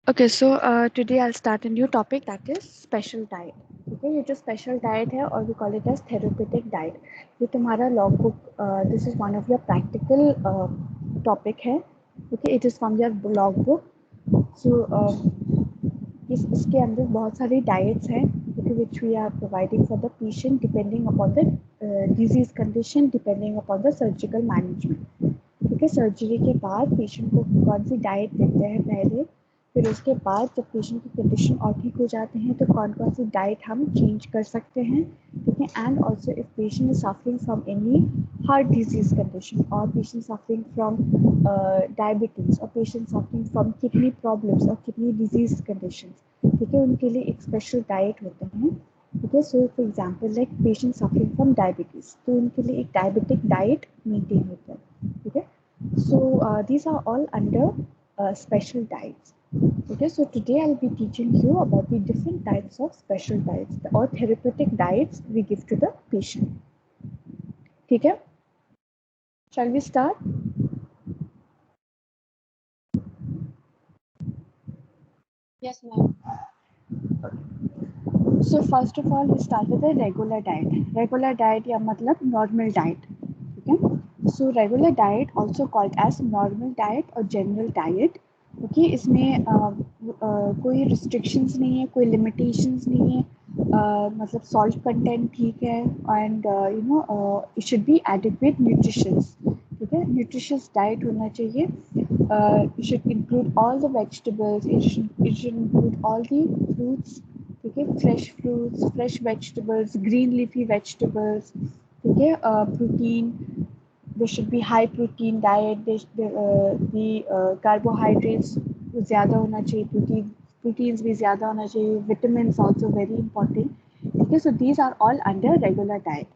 Okay, so today I'll start a new topic that is special diet. Okay, ये जो special diet है और we call it as therapeutic diet. ये तुम्हारा log book, this is one of your practical topic है. Okay, it is from your log book. So इसके अंदर बहुत सारी diets हैं okay, which we are providing for the patient depending upon the disease condition, depending upon the surgical management. ठीक है, surgery के बाद पेशेंट को कौन सी डाइट देते हैं पहले, फिर उसके बाद जब पेशेंट की कंडीशन और ठीक हो जाते हैं तो कौन कौन सी डाइट हम चेंज कर सकते हैं. ठीक है, and also if patient is suffering from any heart disease condition और पेशेंट सफरिंग फ्रॉम डायबिटीज और patient suffering from kidney problems और किडनी डिजीज कंडीशन, ठीक है, उनके लिए एक स्पेशल डाइट होते हैं. ठीक है, so for example like patient suffering from diabetes तो उनके लिए एक डायबिटिक डाइट मेंटेन होता है. ठीक है, so these are all under special diets. Okay, so today I'll be teaching you about the different types of special diets or therapeutic diets we give to the patient. ठीक है, shall we start? Yes, ma'am. So first of all we start with a regular diet. Regular diet या मतलब normal diet. ठीक है, so regular diet also called as normal diet or general diet. Okay, इसमें कोई restrictions नहीं है, कोई limitations नहीं है. मतलब सॉल्ट कंटेंट ठीक है and you know it should B adequate nutritions. ठीक है, न्यूट्रिशियस डाइट होना चाहिए. It should include all the vegetables, it should include all the fruits. ठीक है, fresh fruits, fresh vegetables, green leafy vegetables. ठीक है, protein, there should be high protein diet. The carbohydrates ज़्यादा होना चाहिए, proteins भी ज़्यादा होना चाहिए, vitamins also very important. ठीक है, so these are all under regular diet.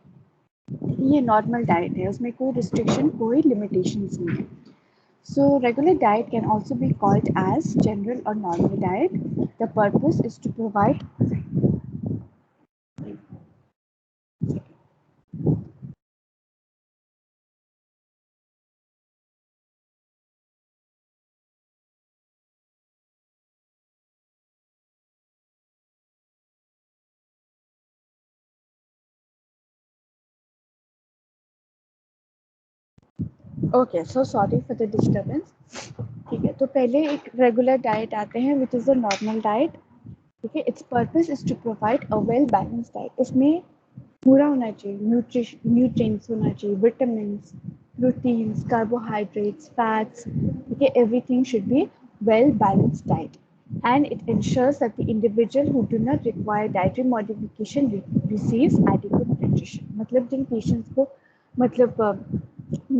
ये normal diet है, उसमें कोई restriction, कोई limitations नहीं है. So regular diet can also be called as general or normal diet. The purpose is to provide okay, so sorry for the disturbance. ठीक है, तो पहले एक रेगुलर डाइट आते हैं which is a normal diet. ठीक है, it's purpose is to provide a well balance diet. इसमें पूरा होना चाहिए, न्यूट्रिएंट्स होना चाहिए, विटामिन्स, प्रोटीन्स, कार्बोहाइड्रेट्स, फैट्स. ठीक है, everything should be well balanced diet and it ensures that the individual who do not require dietary modification receives adequate nutrition. मतलब जिन patients को मतलब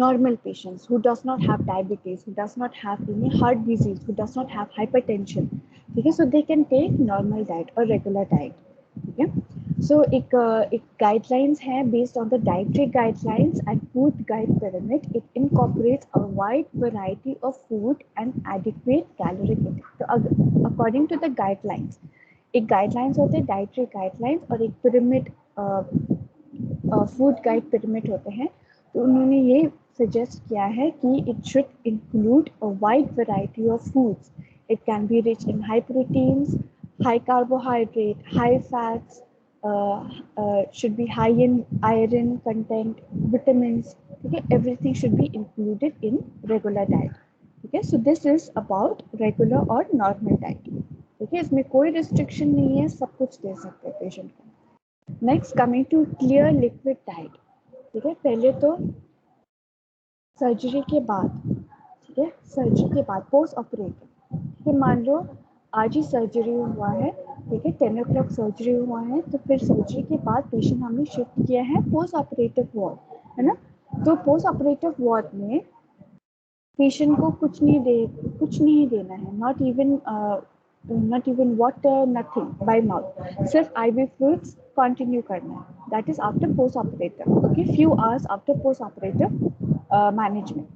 normal patients who does not have diabetes, who does not have any heart disease, who does not have hypertension, ठीक है, so they can take normal diet or regular diet. ठीक है, so एक guidelines है based on the dietary guidelines and food guide pyramid. It incorporates a wide variety of food and adequate caloric intake. तो according to the guidelines, एक guidelines होते हैं dietary guidelines और एक pyramid फूड गाइड पिरामिड होते हैं. तो उन्होंने ये सजेस्ट किया है कि it should include a wide variety of foods. It can be rich in high proteins, high carbohydrate, high fats, should be high in iron content, vitamins. ठीक है, everything should be included in regular diet. ठीक है, so this is about regular और normal diet. ठीक है, इसमें कोई restriction नहीं है, सब कुछ दे सकते हैं पेशेंट को. Next coming to clear liquid diet. ठीक है, पहले तो सर्जरी के बाद, ठीक है, सर्जरी के बाद पोस्ट ऑपरेटिव. ठीक है, मान लो आज ही सर्जरी हुआ है, ठीक है, 10 o'clock सर्जरी हुआ है, तो फिर सर्जरी के बाद पेशेंट हमने शिफ्ट किया है पोस्ट ऑपरेटिव वार्ड, है ना. तो पोस्ट ऑपरेटिव वार्ड में पेशेंट को कुछ नहीं देना है, not even water, nothing by mouth, सिर्फ IV फ्लूइड्स कंटिन्यू करना है. That is after post operative. Okay, few hours after post operative management.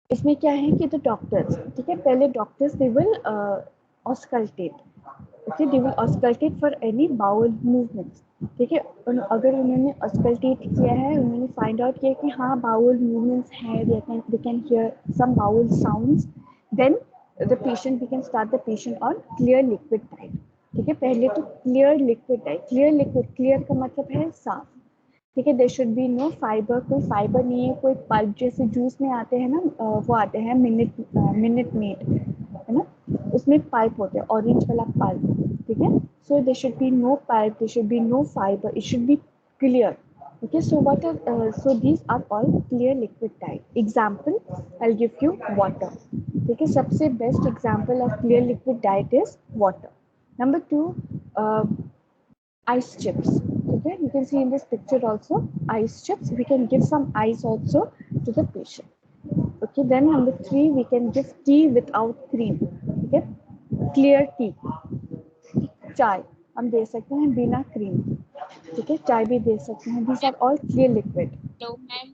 इसमें क्या है कि द डॉक्टर्स, ठीक है, पहले doctors they will auscultate. Okay, they will auscultate for any bowel movements. ठीक है, अगर उन्होंने ऑस्कल्टेट किया है, उन्होंने फाइंड आउट किया कि हाँ बाउल मूवमेंट्स हैं, they can hear some bowel sounds, then the patient, we can start the patient on clear liquid diet. ठीक है, पहले तो clear liquid diet, clear liquid, clear का मतलब है साफ। ठीक है, there should be no fibre, कोई फाइबर नहीं है, कोई पल्प जैसे जूस में आते हैं ना, वो आते हैं मिनट मेड, है ना, उसमें पल्प होते हैं, ऑरेंज वाला पल्प। ठीक है, so there should be no pulp, there should be no fibre, it should be clear. Okay, so what are so these are all clear liquid type. Example, I'll give you water. ठीक है, सबसे best example of clear liquid diet is water. Number two, uh, ice chips. Okay, you can see in this picture also ice chips. We can give some ice also to the patient. Okay, then number three, we can give tea without cream. Okay, clear tea. चाय हम दे सकते हैं बिना cream. ठीक है, चाय भी दे सकते हैं। These are all clear liquid. Hello ma'am.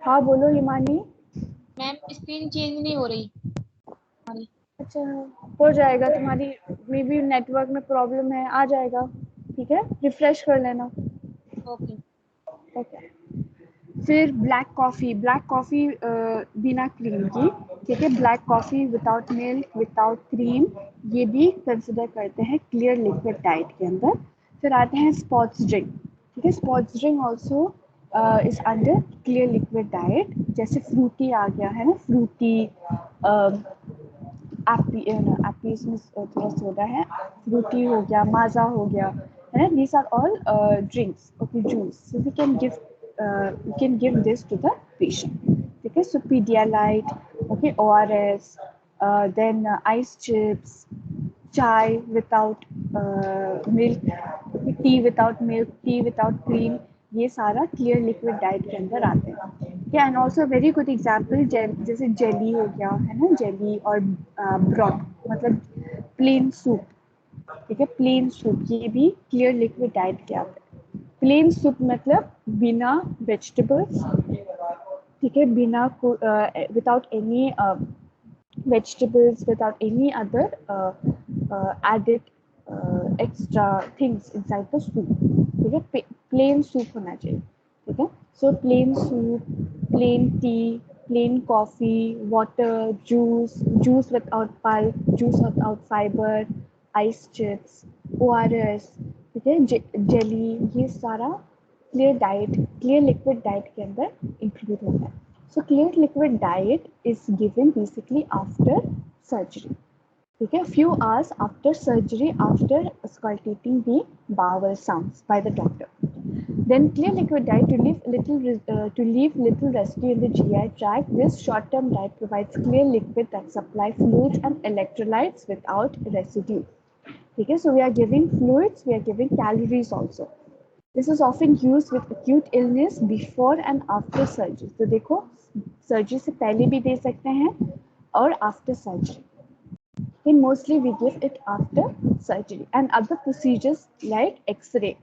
हाँ बोलो हिमानी। मैम स्क्रीन चेंज नहीं हो रही हमारी। अच्छा, हो जाएगा, तुम्हारी मे बी नेटवर्क में प्रॉब्लम है, आ जाएगा। ठीक है, रिफ्रेश कर लेना। ओके। ओके, फिर ब्लैक कॉफ़ी, ब्लैक कॉफ़ी बिना क्रीम की। ठीक है, black coffee without milk without cream, ये भी कंसिडर करते हैं क्लियर लिक्विड डाइट के अंदर। फिर आते हैं स्पोर्ट्स ड्रिंक। ठीक है, sports drink also is under clear liquid diet. जैसे फ्रूटी आ गया है ना, फ्रूटी, एप्पी, एप्पी इसमें थोड़ा सोडा है, फ्रूटी हो गया, माजा हो गया, है ना, these are all drinks, okay, juice. So we can give this to the patient. ठीक है, so Pedialyte, okay, ORS, then ice chips, chai without milk, tea without milk, tea without cream, ये सारा क्लियर लिक्विड डाइट के अंदर आते हैं। And also very good example, जैसे jelly हो गया, है ना, जेली और ब्रॉथ मतलब प्लेन सूप। ठीक है, प्लेन सूप ये भी क्लियर लिक्विड डाइट के आते हैं। प्लेन सूप मतलब बिना वेजिटेबल्स। ठीक है, बिना without any vegetables, without any other added extra things inside the soup. ठीक है, plain soup होना चाहिए। ठीक है, so plain soup, plain tea, plain coffee, water, juice without pulp, juice without fiber, ice chips, ORS, ठीक है, jelly, ये सारा clear diet, clear liquid diet के अंदर इंक्लूड होता है। So clear liquid diet is given basically after surgery. ठीक है, few hours after surgery, after auscultating the bowel sounds by the doctor. Then clear liquid diet to leave little residue in the GI tract. This short-term diet provides clear liquid that supply fluids and electrolytes without residue. ठीक है, so we are giving fluids, we are giving calories also. This is often used with acute illness before and after surgery. तो देखो, surgery से पहले भी दे सकते हैं और after surgery. And mostly we give it after surgery and other procedures like X-ray,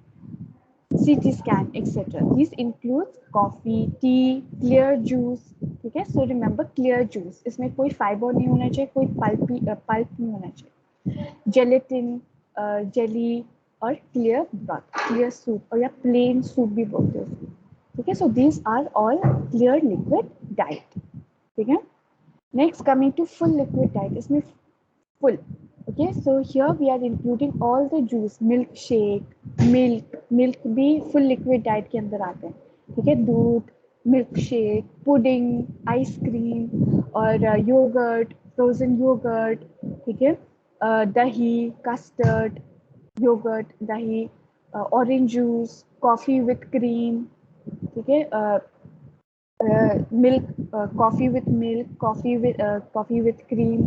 CT scan, etc. These include coffee, tea, clear juice. ठीक है, so remember clear juice. इसमें कोई फाइबर नहीं होना चाहिए, कोई पल्प नहीं होना चाहिए। जेलेटिन, जेली और क्लियर ब्रॉथ, क्लियर सूप, और या प्लेन सूप भी बोलते हैं उसको। ठीक है, so these are all clear liquid diet. ठीक है, next coming to full liquid diet, इसमें full, okay, so here we are including all the juice, milk shake, milk भी फुल लिक्विड डाइट के अंदर आते हैं। ठीक है, दूध, मिल्क शेक, पुडिंग, आइसक्रीम और योगर्ट, फ्रोजन योगर्ट। ठीक है, दही, कस्टर्ड, योगर्ट, दही, orange juice, coffee with cream. ठीक है, milk, coffee with milk, coffee with cream,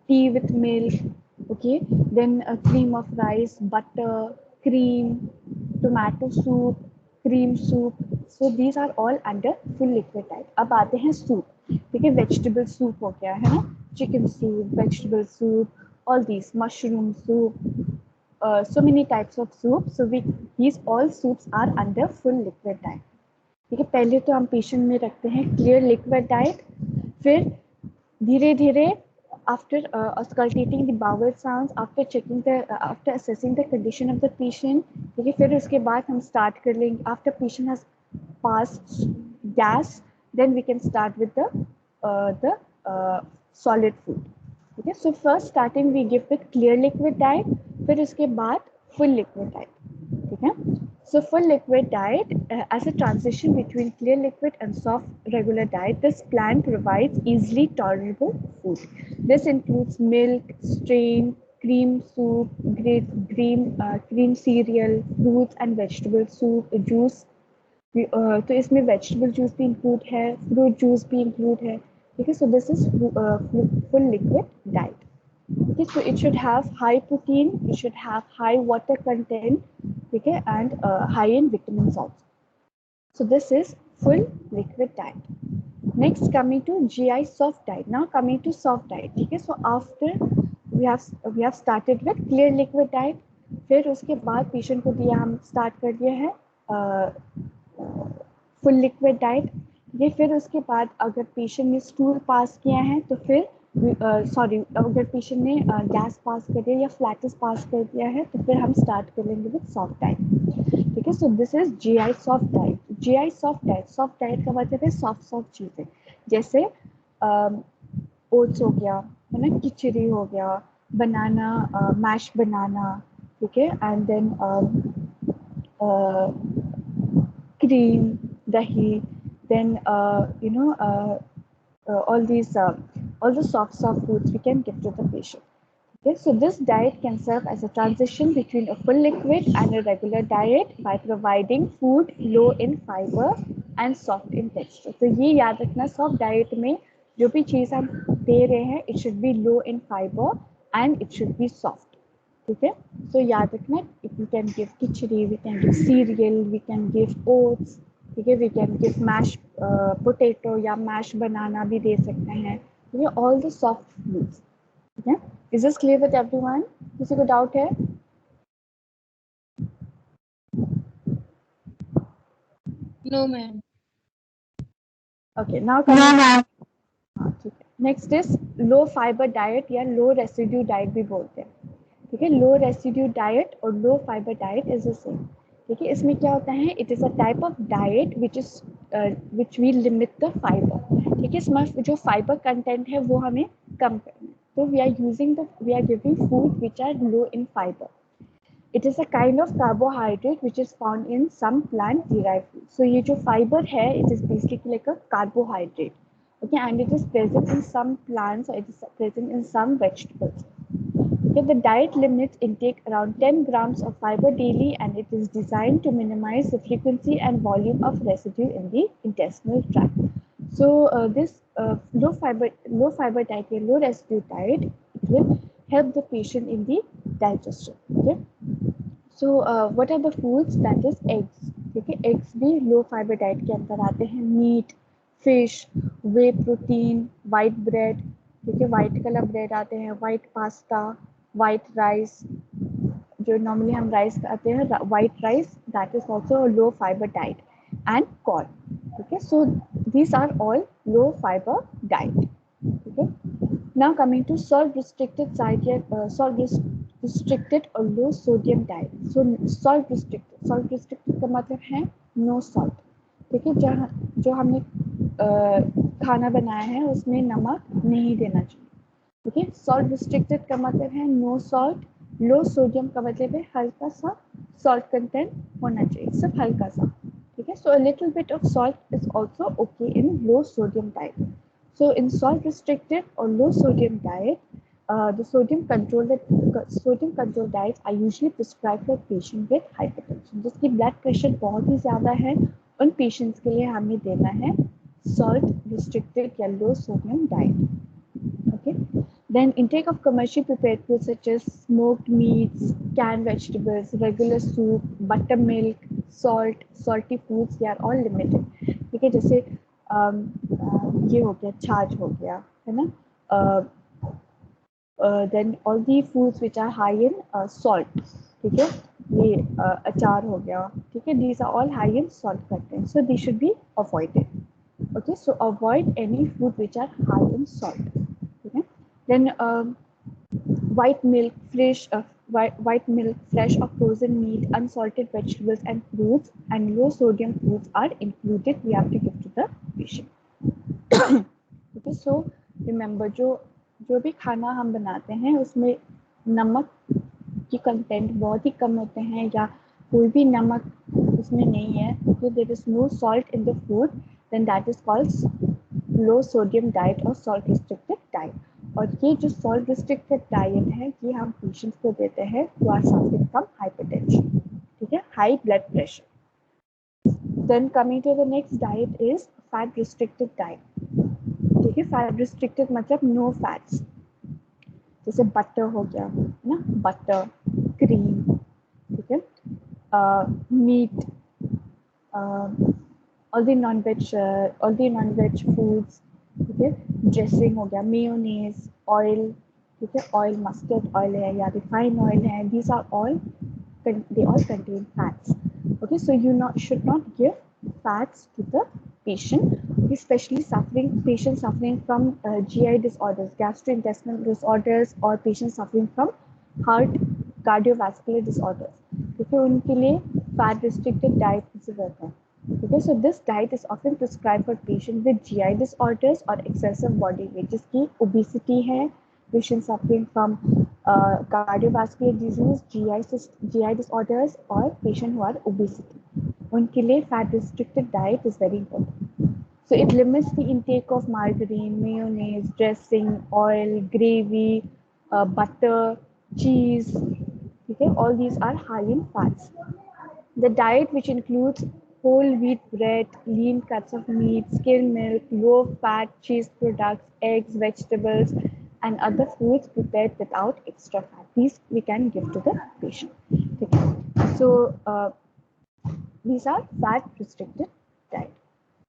tea with milk. Okay, then cream of rice, butter, cream, tomato soup, cream soup. So these are all under full liquid diet. अब आते हैं soup. ठीक है, vegetable soup हो गया है ना, chicken soup, vegetable soup, all these, mushroom soup, so many types of soup. So these all soups are under full liquid diet. ठीक है, पहले तो हम पेशेंट में रखते हैं क्लियर लिक्विड डाइट, फिर धीरे धीरे after auscultating the bowel sounds, after assessing the condition of the patient, ठीक है, फिर उसके बाद हम स्टार्ट कर लेंगे after patient has passed gas, then we can start with the solid food. ठीक है. So first starting we give with clear liquid diet, फिर उसके बाद full liquid diet. ठीक है. So full liquid diet as a transition between clear liquid and soft regular diet, this plan provides easily tolerable food. This includes milk, strain, cream soup, cream cereal, fruits and vegetable soup, juice. तो इसमें vegetable juice भी include है, fruit juice भी include है. ठीक है. So this is full liquid diet. Okay, so it should have high protein, it should have high water content, okay, and high in vitamins also. So this is full liquid diet. Next, coming to GI soft diet. Now coming to soft diet. Okay, so after we have started with clear liquid diet, फिर उसके बाद patient को दिया, हम start कर दिया है full liquid diet. ये फिर उसके बाद अगर पेशेंट ने स्टूल पास किया है तो फिर अगर पेशेंट ने गैस पास कर दिया या फ्लैटस पास कर दिया है तो फिर हम स्टार्ट करेंगे विद सॉफ्ट डाइट. ठीक है. So this is GI soft diet. GI soft diet का मतलब है सॉफ्ट चीज़ें, जैसे ओट्स हो गया, है ना, खिचड़ी हो गया, बनाना, मैश बनाना. ठीक है. And then cream, dahi, then all the soft foods we can give to the patient. Okay, so this diet can serve as a transition between a full liquid and a regular diet by providing food low in fiber and soft in texture. तो ये याद रखना, soft diet में जो भी चीज़ हम दे रहे हैं, it should be low in fiber and it should be soft. ठीक है. सो याद रखना, we can give khichdi, we can give cereal, we can give oats. ठीक है. We can give mash potato या मैश बनाना भी दे सकते हैं. ठीक है. All the soft foods. ठीक है. Is this clear with everyone? किसी को डाउट है? No ma'am. ओके. नाउ हाँ, ठीक है. Next is low fibre diet या लो रेसिड्यू डाइट भी बोलते हैं. ठीक है. लो रेसिड्यू डाइट और low fibre diet is the same. ठीक है. इसमें क्या होता है, it is a type of diet which we limit the fibre. ठीक है. इसमें जो फाइबर कंटेंट है वो हमें कम करना है. तो we are giving food which are low in fibre. It is a kind of carbohydrate which is found in some plant derived food. So ये जो fiber है, it is basically like a carbohydrate. Okay, and it is present in some plants or it is present in some vegetables. Okay, the diet limits intake around 10 grams of fiber daily, and it is designed to minimize the frequency and volume of residue in the intestinal tract. So this low fiber diet, low residue diet, it will help the patient in the digestion. Okay. So what are the foods? That is eggs. ठीक है. Eggs भी लो fibre diet के अंदर आते हैं. Meat, fish, whey protein, white bread. ठीक है. White colour bread आते हैं, वाइट पास्ता, वाइट राइस, जो नॉर्मली हम राइस खाते हैं, white rice, that is also low fibre diet. And corn. ठीक है. So these are all low fibre diet. ठीक है. Now coming to salt restricted restricted or low sodium diet. So salt restricted का मतलब है no salt. ठीक है. जहाँ जो हमने खाना बनाया है उसमें नमक नहीं देना चाहिए. ठीक है. सॉल्ट रिस्ट्रिक्टेड का मतलब है नो सॉल्ट. लो सोडियम का मतलब है हल्का सा सॉल्ट कंटेंट होना चाहिए, सिर्फ हल्का सा. ठीक है. So a little bit of salt is also okay in low sodium diet. So in salt restricted or low sodium diet, the sodium control diets are usually prescribed for patients with hypertension. जिसकी blood pressure बहुत ही ज़्यादा है, उन patients के लिए हमें देना है salt restricted या low sodium diet. Okay. Then intake of commercially prepared foods such as smoked meats, canned vegetables, regular soup, buttermilk, salty foods, they are all limited. ठीक है. जैसे ये हो गया, छाछ हो गया, है ना. Then all the foods which are high in salt. ठीक है. ये अचार हो गया. ठीक है. These are all high in salt content, so they should be avoided. Okay, so avoid any food which are high in salt. Okay. Then white milk, white milk, fresh or frozen meat, unsalted vegetables and fruits, and low sodium foods are included. We have to give to the patient. Okay, so remember, जो जो भी खाना हम बनाते हैं उसमें नमक की कंटेंट बहुत ही कम होते हैं या कोई भी नमक उसमें नहीं है, तो there is no salt in the food, then that is called low sodium diet और सॉल्ट रिस्ट्रिक्टेड डाइट। और ये जो सॉल्ट रिस्ट्रिक्टेड डाइट है ये हम पेशेंट्स को देते हैं who are suffering from hypertension, ठीक है, high blood pressure. Then coming to the next diet is fat restricted diet, ठीक है। फैट रिस्ट्रिक्टेड मतलब नो फैट्स, जैसे बटर हो गया ना, बटर, क्रीम, ठीक है, meat, all the non veg foods, ठीक है, ड्रेसिंग हो गया, मेयोनीज, ऑयल, ठीक है, ऑयल मस्टर्ड ऑयल है या रिफाइंड ऑयल है, these are all they all contain fats. Okay, so should not give fats to the patient, especially patients suffering from GI disorders, gastrointestinal disorders, or patients suffering from heart cardiovascular disorders. Okay, उनके लिए fat restricted diet consider है. Okay, so this diet is often prescribed for patients with GI disorders or excessive body weight, जिसकी obesity है, patients suffering from cardiovascular disease, GI disorders, or patient who are obesity. उनके लिए fat restricted diet is very important. So it limits the intake of margarine, mayonnaise, dressing, oil, gravy, butter, cheese. Okay, all these are high in fats. The diet, which includes whole wheat bread, lean cuts of meat, skim milk, low fat cheese products, eggs, vegetables, and other foods prepared without extra fat. These we can give to the patient. Okay. So these are fat restricted diet.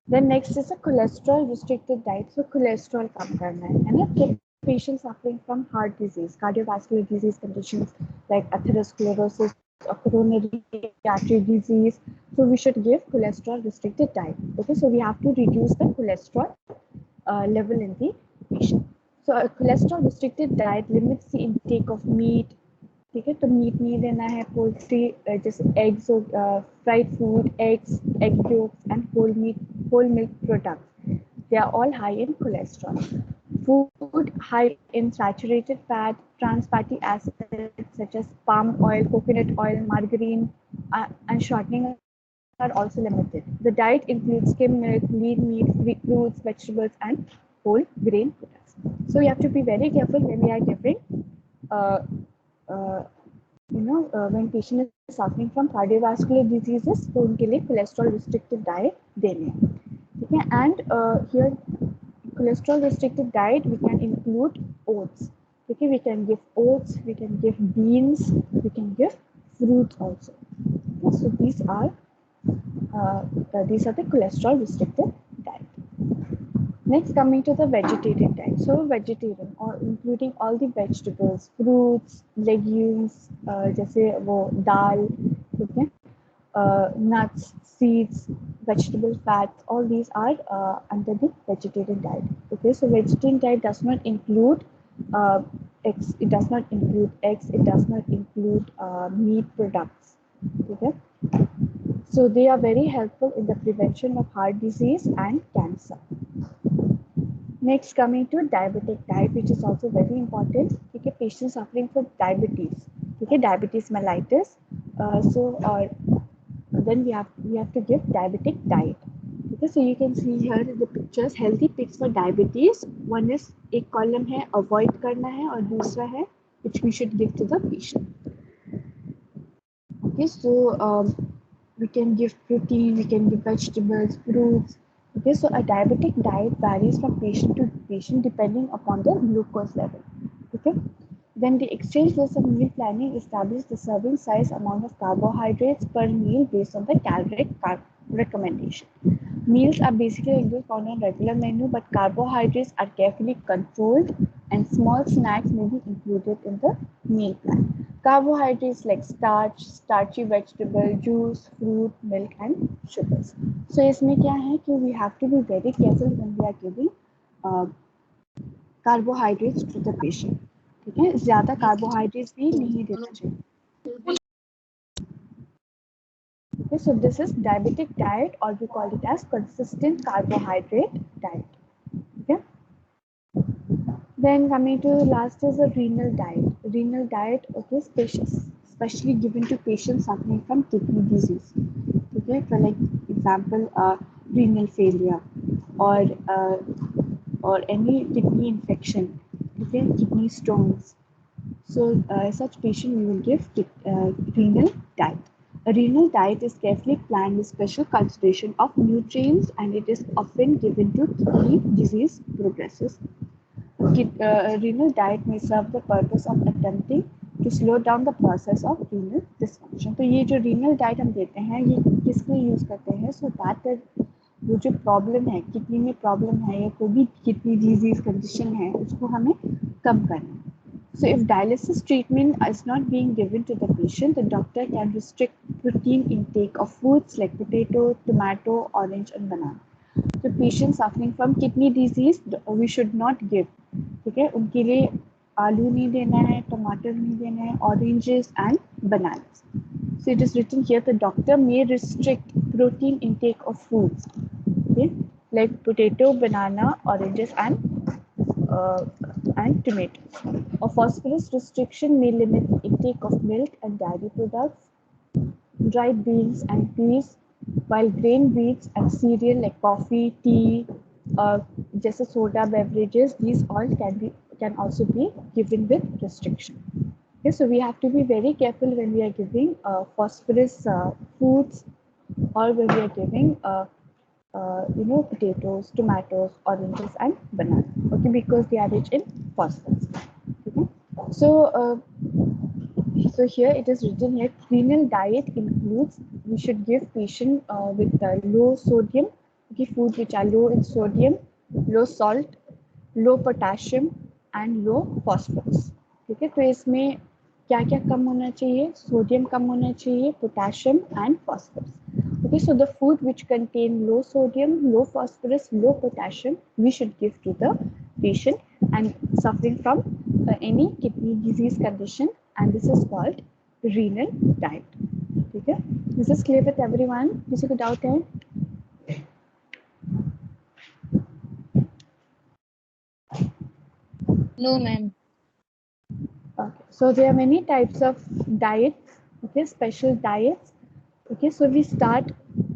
Then next is a cholesterol restricted diet. So cholesterol कम करना है ना? So patients suffering from heart disease, cardiovascular disease conditions like atherosclerosis or coronary artery disease. So we should give cholesterol restricted diet. Okay, so we have to reduce the cholesterol level in the patient. So a cholesterol restricted diet limits the intake of meat. ठीक है, तो meet नहीं देना है, poultry जैसे eggs, fried food, eggs, egg yolks and whole milk products. They are all high in cholesterol. Food high in saturated fat, trans fatty acids such as palm oil, coconut oil, margarine, and shortening are also limited. The diet includes skim milk, lean meat, fruits, vegetables, and whole grain products. So you have to be very careful when we are giving uh, uh, when patient is suffering from cardiovascular diseases, तो उनके लिए cholesterol restricted diet देने हैं, ठीक है. And here cholesterol restricted diet we can include oats. Okay, we can give oats, we can give beans, we can give fruits also. Okay, so these are the cholesterol restricted diet. Next, coming to the vegetarian diet. So vegetarian or including all the vegetables, fruits, legumes, जैसे वो दाल, ठीक है, nuts, seeds, vegetable fats, all these are under the vegetarian diet. Okay, so vegetarian diet does not include eggs, it does not include eggs, it does not include meat products. Okay, so they are very helpful in the prevention of heart disease and cancer. Next, coming to diabetic diet, which is also very important. Okay, patients suffering from diabetes, okay, diabetes mellitus. Then we have to give diabetic diet. Okay, so you can see here in the pictures healthy picks for diabetes. One is एक column है avoid करना है और दूसरा है which we should give to the patient. Okay, so we can give protein, we can give vegetables, fruits. Okay, so a diabetic diet varies from patient to patient depending upon the glucose level. Okay, then the exchange list of meal planning establishes the serving size, amount of carbohydrates per meal based on the caloric recommendation. Meals are basically included found on regular menu, but carbohydrates are carefully controlled and small snacks may be included in the meal plan. Carbohydrates like starch, starchy vegetable, juice, fruit, milk and sugars. So इसमें क्या है कि we have to be very careful when we are giving carbohydrates to the patient. ठीक है, ज़्यादा carbohydrates भी नहीं देना चाहिए. Okay, so this is diabetic diet, or we call it as consistent carbohydrate diet. Okay. Then coming to last is a renal diet. Renal diet, okay, especially given to patients suffering from kidney disease. Okay, for like example, renal failure or uh, or any kidney infection. Okay, kidney stones. So such patient we will give renal diet. A renal diet is carefully planned with special consideration of nutrients, and it is often given to kidney disease progresses. A renal diet may serve the purpose of attempting to slow down the process of renal dysfunction. तो ये जो renal diet हम देते हैं ये किस लिए use करते हैं? So that वो जो प्रॉब्लम है किडनी में प्रॉब्लम है या कोई भी किडनी डिजीज कंडीशन है उसको हमें कम करना है. So if dialysis treatment is not being given to the patient, the doctor can restrict protein intake of foods like potato, tomato, orange and banana. तो patient suffering from kidney disease we should not give. ठीक है, उनके लिए आलू नहीं देना है, टमाटर नहीं देना है, oranges and bananas. So it is written here the doctor may restrict protein intake of foods, okay, like potato, banana, oranges and tomatoes. A phosphorus restriction may limit intake of milk and dairy products, dried beans and peas, while grain beans and cereal like coffee, tea, just soda beverages, these all can also be given with restriction. Okay, so we have to be very careful when we are giving phosphorus foods or when we are giving potatoes, tomatoes, oranges, and banana. Okay, because they are rich in phosphorus. Okay, so. So here it is written here, renal diet includes, we should give patient with low sodium, okay, food which are low in sodium, low salt, low potassium and low phosphorus. ठीक है, तो इसमें क्या क्या कम होना चाहिए? Sodium कम होना चाहिए, potassium and phosphorus. Okay, so the food which contain low sodium, low phosphorus, low potassium, we should give to the patient and suffering from any kidney disease condition, and this is called renal diet. ठीक है, this is clear with everyone? किसी को doubt है? No, ma'am. Okay, so there are many types of diets, okay, special diets. Okay, so we start,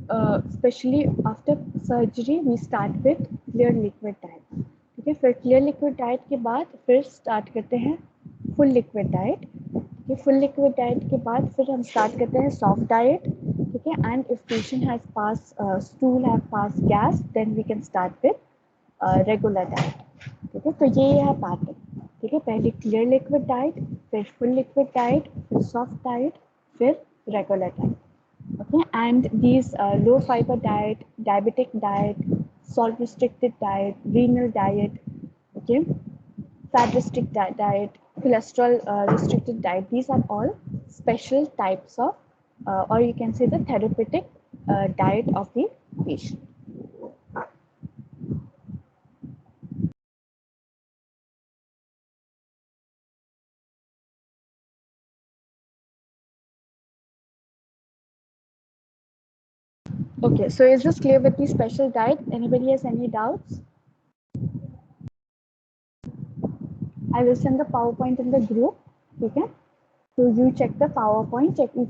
especially after surgery, we start with clear liquid diet. ठीक है, फिर clear liquid diet के बाद फिर start करते हैं full liquid diet. Okay, full liquid diet के बाद फिर हम start करते हैं soft diet. ठीक है, and if patient has passed stool, have passed gas, then we can start with regular diet. ठीक है, तो ये है पैटर्न. ठीक है, पहले क्लियर लिक्विड डाइट, फिर फुल लिक्विड डाइट, फिर सॉफ्ट डाइट, फिर regular diet. Okay, and these low fiber diet, diabetic diet, salt restricted diet, renal diet, okay, fat restricted diet, cholesterol restricted diet, these are all special types of or you can say the therapeutic diet of the patient. Okay, so is this clear with the special diet? Anybody has any doubts? I will send the PowerPoint in the group. Okay, so you check the PowerPoint, check each